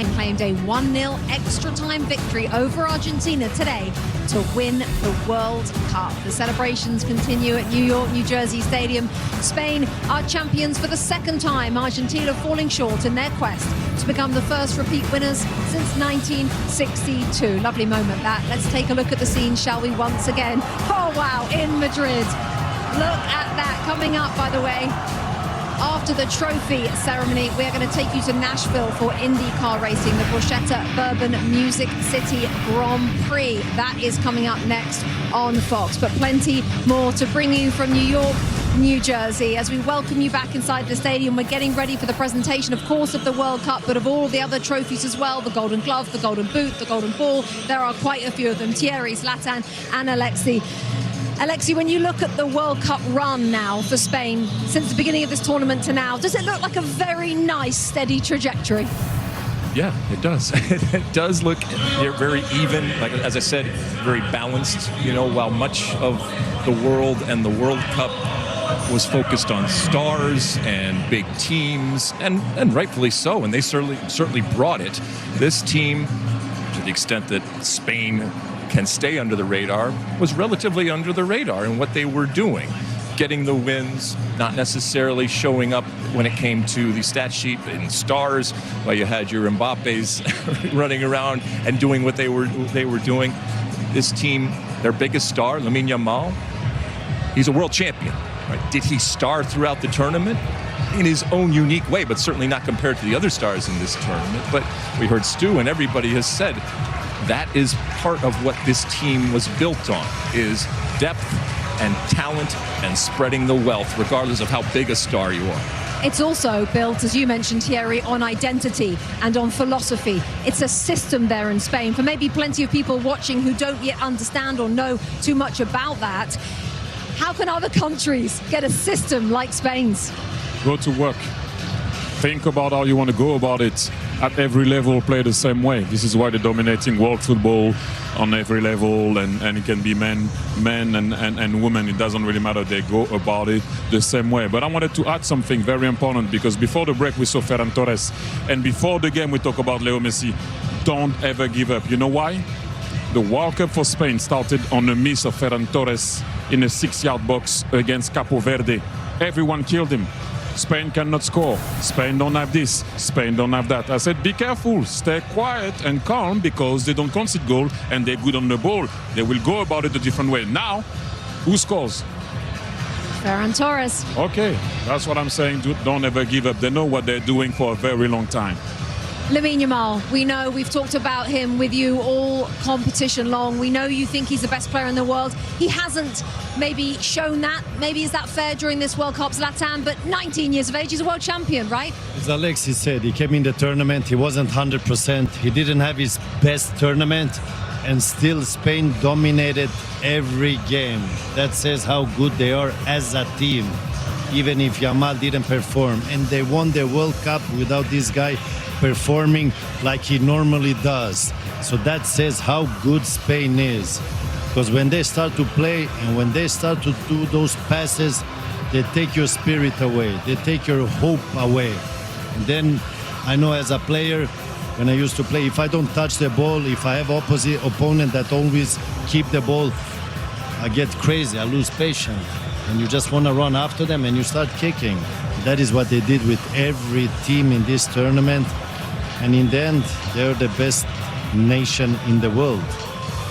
Spain claimed a 1-0 extra-time victory over Argentina today to win the World Cup. The celebrations continue at New York, New Jersey Stadium. Spain are champions for the second time, Argentina falling short in their quest to become the first repeat winners since 1962. Lovely moment that. Let's take a look at the scene, shall we, once again. Oh, wow, in Madrid. Look at that coming up, by the way. After the trophy ceremony, we are going to take you to Nashville for IndyCar racing, the Borchetta Bourbon Music City Grand Prix. That is coming up next on Fox. But plenty more to bring you from New York, New Jersey. As we welcome you back inside the stadium, we're getting ready for the presentation, of course, of the World Cup, but of all the other trophies as well, the Golden Glove, the Golden Boot, the Golden Ball. There are quite a few of them. Thierry, Zlatan and Alexi. Alexi, when you look at the World Cup run now for Spain, since the beginning of this tournament to now, does it look like a very nice, steady trajectory? Yeah, it does. It does look very even, like, as I said, very balanced, while much of the world and the World Cup was focused on stars and big teams, and rightfully so, and they certainly brought it. This team, to the extent that Spain can stay under the radar, was relatively under the radar in what they were doing. Getting the wins, not necessarily showing up when it came to the stat sheet in stars, while you had your Mbappes running around and doing what they were doing. This team, their biggest star, Lamine Yamal, he's a world champion. Right? Did he star throughout the tournament? In his own unique way, but certainly not compared to the other stars in this tournament. But we heard Stu, and everybody has said that is part of what this team was built on, is depth and talent and spreading the wealth, regardless of how big a star you are. It's also built, as you mentioned, Thierry, on identity and on philosophy. It's a system there in Spain. For maybe plenty of people watching who don't yet understand or know too much about that, how can other countries get a system like Spain's? Go to work. Think about how you want to go about it. At every level, play the same way. This is why they're dominating world football on every level, and it can be men and women. It doesn't really matter. They go about it the same way. But I wanted to add something very important, because before the break we saw Ferran Torres, and before the game we talk about Leo Messi. Don't ever give up. You know why? The World Cup for Spain started on a miss of Ferran Torres in a 6-yard box against Capo Verde. Everyone killed him. Spain cannot score. Spain don't have this. Spain don't have that. I said, be careful. Stay quiet and calm, because they don't concede goal and they're good on the ball. They will go about it a different way. Now, who scores? Ferran Torres. Okay, that's what I'm saying. Don't ever give up. They know what they're doing for a very long time. Lamine Yamal, we know, we've talked about him with you all competition long. We know you think he's the best player in the world. He hasn't maybe shown that. Maybe is that fair during this World Cup, Zlatan? But 19 years of age, he's a world champion, right? As Alexis said, he came in the tournament, he wasn't 100%. He didn't have his best tournament, and still Spain dominated every game. That says how good they are as a team, even if Yamal didn't perform. And they won the World Cup without this guy performing like he normally does. So that says how good Spain is. Because when they start to play and when they start to do those passes, they take your spirit away. They take your hope away. And then I know as a player, when I used to play, if I don't touch the ball, if I have opposite opponent that always keep the ball, I get crazy, I lose patience. And you just want to run after them and you start kicking. That is what they did with every team in this tournament. And in the end, they're the best nation in the world.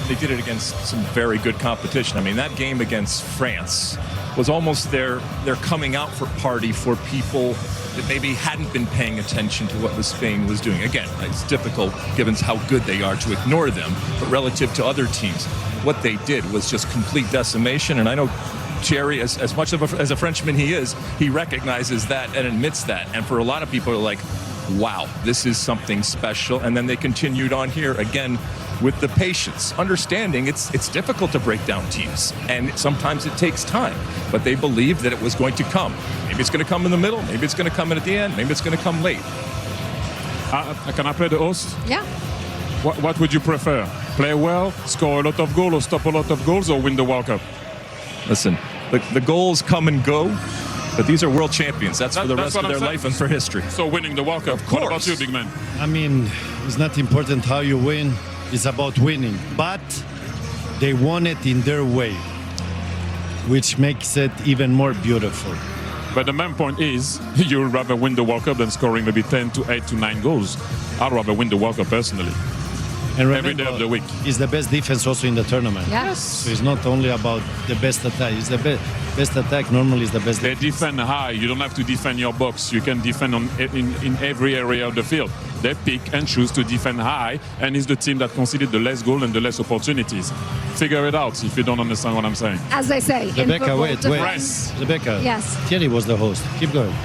They did it against some very good competition. I mean, that game against France was almost their coming out party for people that maybe hadn't been paying attention to what Spain was doing. Again, it's difficult, given how good they are, to ignore them, but relative to other teams, what they did was just complete decimation. And I know Thierry, as much of as a Frenchman he is, he recognizes that and admits that. And for a lot of people, are like, wow, this is something special. And then they continued on here again with the patience, understanding it's difficult to break down teams, and sometimes it takes time, but they believed that it was going to come. Maybe it's going to come in the middle, maybe it's going to come in at the end, maybe it's going to come late. Can I play the host? Yeah. What would you prefer? Play well, score a lot of goals, or stop a lot of goals, or win the World Cup? Listen, the goals come and go. But these are world champions. That's for the rest of what their I'm saying. life and for history. So winning the World Cup. What about you, big man? I mean, it's not important how you win. It's about winning. But they won it in their way, which makes it even more beautiful. But the main point is, you'd rather win the World Cup than scoring maybe 10 to 8 to 9 goals. I'd rather win the World Cup personally. And Every day of the week. It's the best defense also in the tournament. Yes. So it's not only about the best attack. It's the best attack normally is the best They defense. defend high. You don't have to defend your box. You can defend in every area of the field. They pick and choose to defend high, and it's the team that conceded the less goal and the less opportunities. Figure it out if you don't understand what I'm saying. As they say in Rebecca, football, wait. defense. Rebecca. Yes. Thierry was the host. Keep going.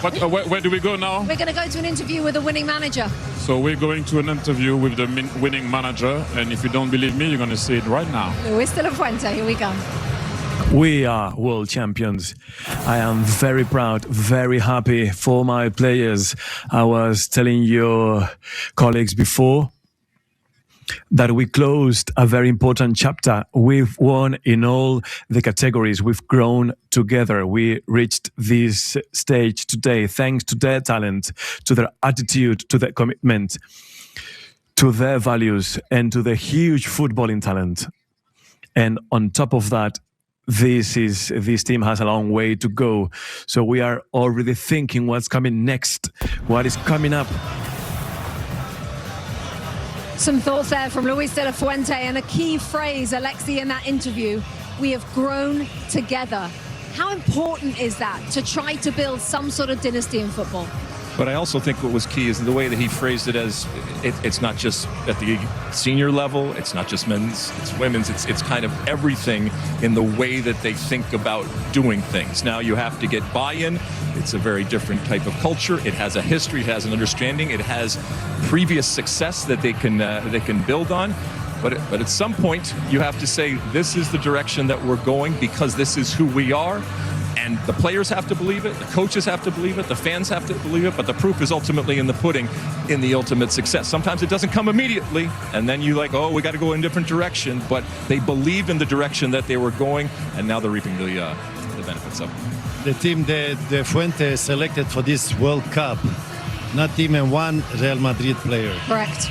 But where do we go now? We're going to go to an interview with the winning manager. So we're going to an interview with the winning manager, and if you don't believe me, you're going to see it right now. Luis de la Fuente, here we go. We are world champions. I am very proud, very happy for my players. I was telling your colleagues before that we closed a very important chapter. We've won in all the categories. We've grown together. We reached this stage today thanks to their talent, to their attitude, to their commitment, to their values, and to the huge footballing talent. And on top of that, this team has a long way to go. So we are already thinking what's coming next, what is coming up. Some thoughts there from Luis de la Fuente, and a key phrase, Alexi, in that interview: we have grown together. How important is that to try to build some sort of dynasty in football? But I also think what was key is the way that he phrased it as it's not just at the senior level, it's not just men's, it's women's, it's kind of everything in the way that they think about doing things. Now you have to get buy-in. It's a very different type of culture. It has a history, it has an understanding, it has previous success that they can build on. But at some point, you have to say, this is the direction that we're going because this is who we are. And the players have to believe it, the coaches have to believe it, the fans have to believe it, but the proof is ultimately in the pudding, in the ultimate success. Sometimes it doesn't come immediately, and then you like, oh, we got to go in a different direction. But they believe in the direction that they were going, and now they're reaping the benefits of it. The team that De Fuente selected for this World Cup, not even one Real Madrid player. Correct.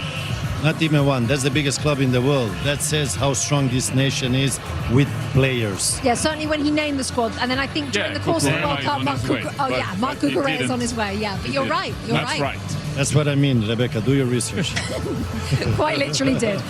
Not even one. That's the biggest club in the world. That says how strong this nation is with players. Yeah, certainly when he named the squad, and then I think during the course of the World Cup, Marc Cucurella is on his way. Yeah, but you're right. That's right. That's what I mean, Rebecca. Do your research. Quite literally did.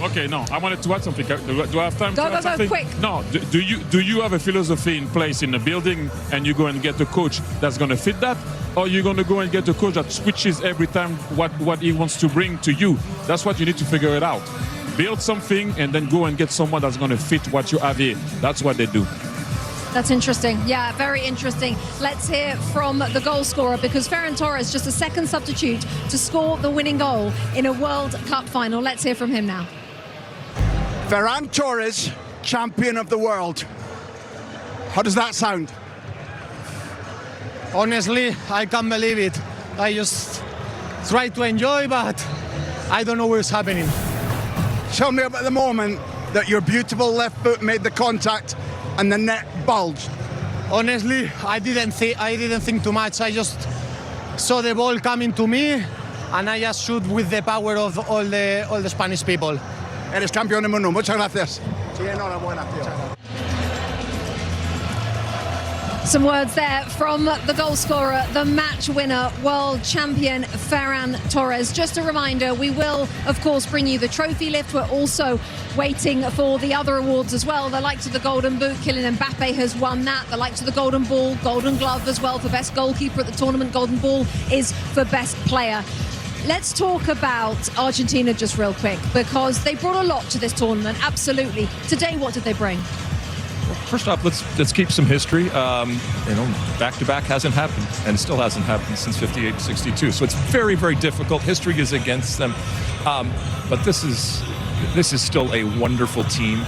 Okay, no, I wanted to add something. Do I have time to add something? Quick. No, do you have a philosophy in place in the building and you go and get a coach that's going to fit that? Or you're going to go and get a coach that switches every time what he wants to bring to you? That's what you need to figure it out. Build something and then go and get someone that's going to fit what you have here. That's what they do. That's interesting. Yeah, very interesting. Let's hear from the goal scorer, because Ferran Torres, just a second substitute to score the winning goal in a World Cup final. Let's hear from him now. Ferran Torres, champion of the world. How does that sound? Honestly, I can't believe it. I just try to enjoy, but I don't know what's happening. Tell me about the moment that your beautiful left foot made the contact and the net bulged. Honestly, I didn't think too much. I just saw the ball coming to me, and I just shoot with the power of all the Spanish people. Eres campeón del mundo. Muchas gracias. Sí, enhorabuena, tío. Some words there from the goal scorer, the match winner, world champion Ferran Torres. Just a reminder, we will, of course, bring you the trophy lift. We're also waiting for the other awards as well. The likes of the Golden Boot, Kylian Mbappe has won that. The likes of the Golden Ball, Golden Glove as well for best goalkeeper at the tournament. Golden Ball is for best player. Let's talk about Argentina just real quick, because they brought a lot to this tournament, absolutely. Today, what did they bring? First off, let's keep some history. Back-to-back hasn't happened, and still hasn't happened since 58-62. So it's very, very difficult. History is against them. But this is still a wonderful team.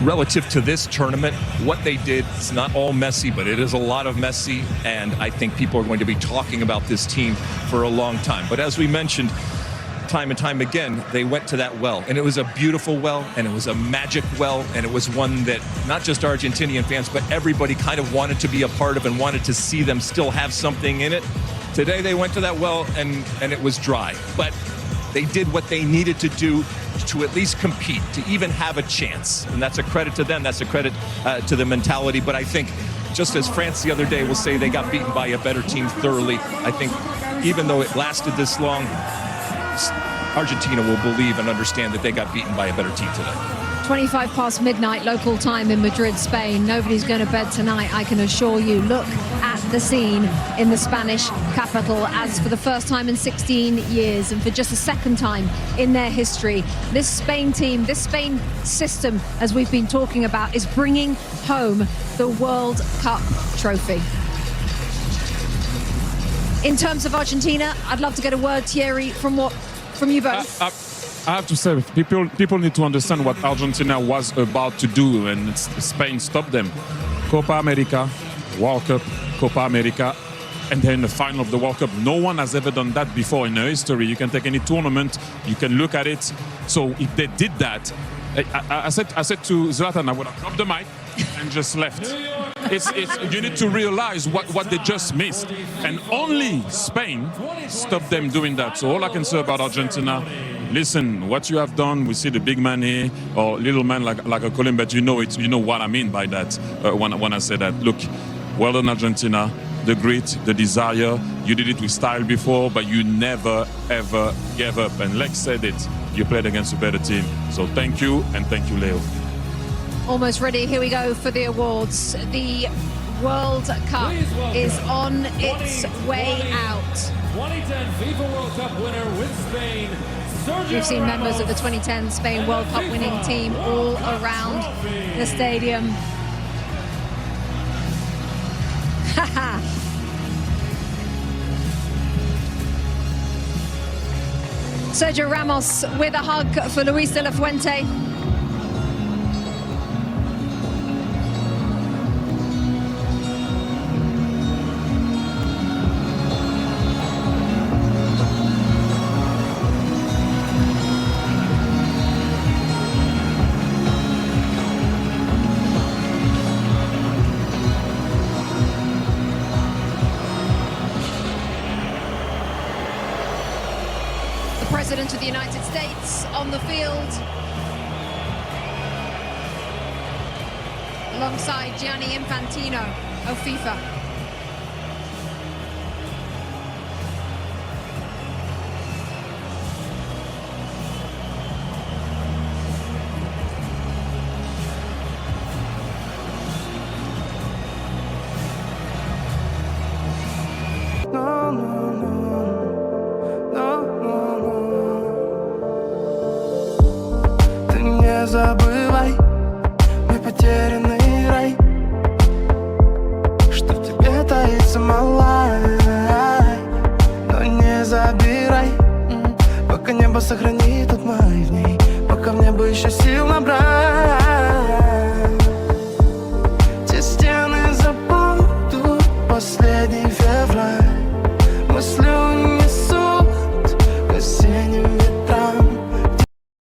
Relative to this tournament, what they did, it's not all Messi, but it is a lot of Messi, and I think people are going to be talking about this team for a long time. But as we mentioned, time and time again, they went to that well. And it was a beautiful well, and it was a magic well, and it was one that not just Argentinian fans, but everybody kind of wanted to be a part of and wanted to see them still have something in it. Today they went to that well, and it was dry. But they did what they needed to do to at least compete, to even have a chance. And that's a credit to them. That's a credit to the mentality. But I think, just as France the other day will say they got beaten by a better team thoroughly, I think even though it lasted this long, Argentina will believe and understand that they got beaten by a better team today. 25 past midnight local time in Madrid, Spain. Nobody's going to bed tonight, I can assure you. Look at the scene in the Spanish capital, as for the first time in 16 years and for just the second time in their history, this Spain team, this Spain system, as we've been talking about, is bringing home the World Cup trophy. In terms of Argentina, I'd love to get a word, Thierry, from you both. I have to say, people need to understand what Argentina was about to do, and Spain stopped them. Copa America, World Cup, Copa America, and then the final of the World Cup. No one has ever done that before in their history. You can take any tournament, you can look at it. So if they did that, I said to Zlatan, I would have dropped the mic and just left. You need to realize what they just missed. And only Spain stopped them doing that. So all I can say about Argentina, listen, what you have done, we see the big man here, or little man like I call him, but you know what I mean by that when I say that. Look, well done Argentina, the grit, the desire. You did it with style before, but you never, ever gave up. And Lex said it, you played against a better team. So thank you, and thank you, Leo. Almost ready. Here we go for the awards. The World Cup is on its way out. 2010 FIFA World Cup winner with Spain. We've seen members of the 2010 Spain World Cup winning team all around the stadium. Sergio Ramos with a hug for Luis de la Fuente. President of the United States on the field, alongside Gianni Infantino of FIFA. Забывай, мой потерянный рай, что в тебе таится малай. Но не забирай, пока небо сохранит тот май в ней, пока в небо еще сил набрать.